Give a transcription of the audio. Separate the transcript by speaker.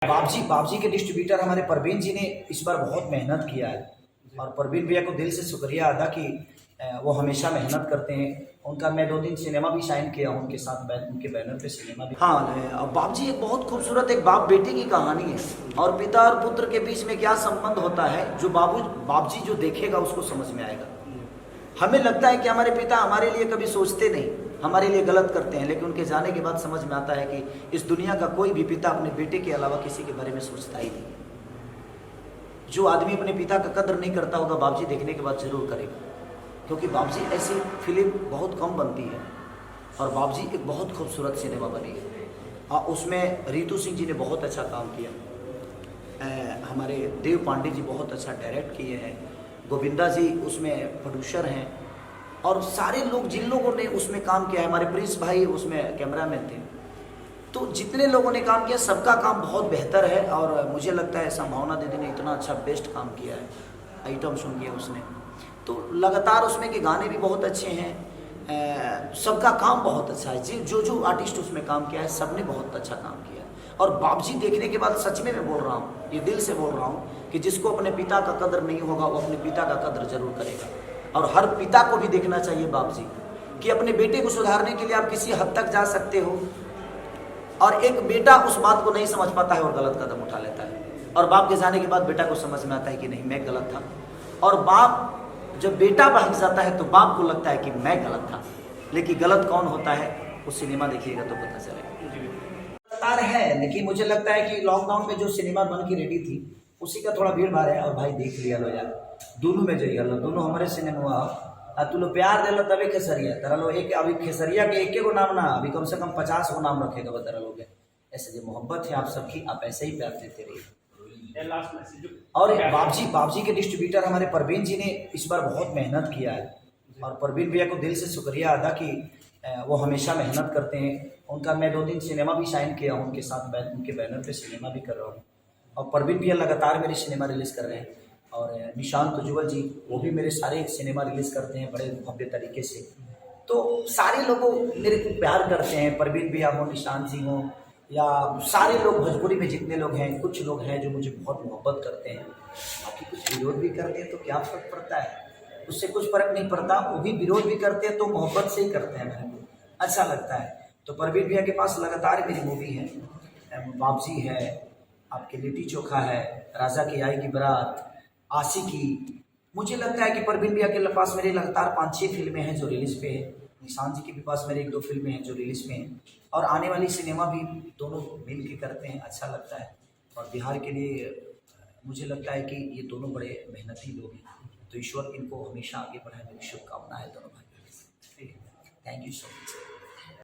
Speaker 1: बाबजी के डिस्ट्रीब्यूटर हमारे परवीन जी ने इस बार बहुत मेहनत किया है और परवीन भैया को दिल से शुक्रिया अदा कि वो हमेशा मेहनत करते हैं। उनका मैं 2-3 सिनेमा भी साइन किया हूँ उनके साथ, उनके बैनर पे सिनेमा भी। हाँ, बाबजी एक बहुत खूबसूरत एक बाप बेटे की कहानी है और पिता और पुत्र के बीच में क्या संबंध होता है जो बाबजी जो देखेगा उसको समझ में आएगा। हमें लगता है कि हमारे पिता हमारे लिए कभी सोचते नहीं, हमारे लिए गलत करते हैं, लेकिन उनके जाने के बाद समझ में आता है कि इस दुनिया का कोई भी पिता अपने बेटे के अलावा किसी के बारे में सोचता ही नहीं। जो आदमी अपने पिता का कदर नहीं करता होगा बाबजी देखने के बाद जरूर करेगा, क्योंकि बाबजी ऐसी फिल्म बहुत कम बनती है और बाबजी एक बहुत खूबसूरत सिनेमा बनी है। उसमें रितु सिंह जी ने बहुत अच्छा काम किया, हमारे देव पांडे जी बहुत अच्छा डायरेक्ट किए हैं, गोविंदा जी उसमें प्रोड्यूसर हैं और सारे लोग जिन लोगों ने उसमें काम किया है, हमारे प्रिंस भाई उसमें कैमरामैन थे। तो जितने लोगों ने काम किया सबका काम बहुत बेहतर है और मुझे लगता है संभावना दीदी ने इतना अच्छा बेस्ट काम किया है, आइटम सॉन्ग किया उसने, तो लगातार उसमें के गाने भी बहुत अच्छे हैं, सबका काम बहुत अच्छा है। जो आर्टिस्ट उसमें काम किया है सबने बहुत अच्छा काम किया और बाबजी देखने के बाद सच में मैं बोल रहा हूँ, ये दिल से बोल रहा हूँ कि जिसको अपने पिता का कदर नहीं होगा वो अपने पिता का कदर जरूर करेगा। और हर पिता को भी देखना चाहिए बाबजी कि अपने बेटे को सुधारने के लिए आप किसी हद तक जा सकते हो और एक बेटा उस बात को नहीं समझ पाता है और गलत कदम उठा लेता है और बाप के जाने के बाद बेटा को समझ में आता है कि नहीं मैं गलत था। और बाप जब बेटा भाग जाता है तो बाप को लगता है कि मैं गलत था, लेकिन गलत कौन होता है वो सिनेमा देखिएगा तो पता चलेगा। है लेकिन मुझे लगता है कि लॉकडाउन में जो सिनेमा बन की रेडी थी उसी का थोड़ा भीड़ भाड़ है और भाई देख लिया लो यार, दोनों में जाइए लो, दोनों हमारे सिनेमा तू लो प्यार दे लो तभी खेसरिया तरह लो। एक अभी खेसरिया के एक गो नाम ना, अभी कम से कम 50 गो नाम रखेगा बता लोग। ऐसे जो मोहब्बत है आप सबकी, आप ऐसे ही प्यार देते रहिए। और बाबजी के डिस्ट्रीब्यूटर हमारे परवीन जी ने इस बार बहुत मेहनत किया है और परवीन भैया को दिल से शुक्रिया अदा कि वो हमेशा मेहनत करते हैं। उनका मैं 2-3 सिनेमा भी साइन किया हूँ उनके साथ, उनके बैनर पे सिनेमा भी कर रहा हूँ और परवीन भैया लगातार मेरे सिनेमा रिलीज़ कर रहे हैं और निशांत तुजुवल जी वो भी मेरे सारे सिनेमा रिलीज़ करते हैं बड़े भव्य तरीके से। तो सारे लोग मेरे को प्यार करते हैं, परवीन भैया हो, निशांत जी हो या सारे लोग भोजपुरी में जितने लोग हैं, कुछ लोग हैं जो मुझे बहुत मोहब्बत करते हैं, बाकी कुछ विरोध भी करते हैं तो क्या फ़र्क पड़ता है, उससे कुछ फ़र्क नहीं पड़ता। वो भी विरोध भी करते हैं तो मोहब्बत से ही करते हैं, मेरे को अच्छा लगता है। तो परवीन भैया के पास लगातार मेरी मूवी है, बाबजी है, आपके लिट्टी चोखा है, राजा की आई की बारात, आशिकी। मुझे लगता है कि परवीन भैया के पास मेरे लगातार 5-6 फिल्में हैं जो रिलीज़ पे है, निशांत जी के भी पास मेरे 1-2 फिल्में हैं जो रिलीज़ पे हैं और आने वाली सिनेमा भी दोनों मिल के करते हैं, अच्छा लगता है। और बिहार के लिए मुझे लगता है कि ये दोनों बड़े मेहनती लोग हैं, तो ईश्वर इनको हमेशा आगे बढ़ाए, मेरी शुभकामना है दोनों भाई। Thank you so much.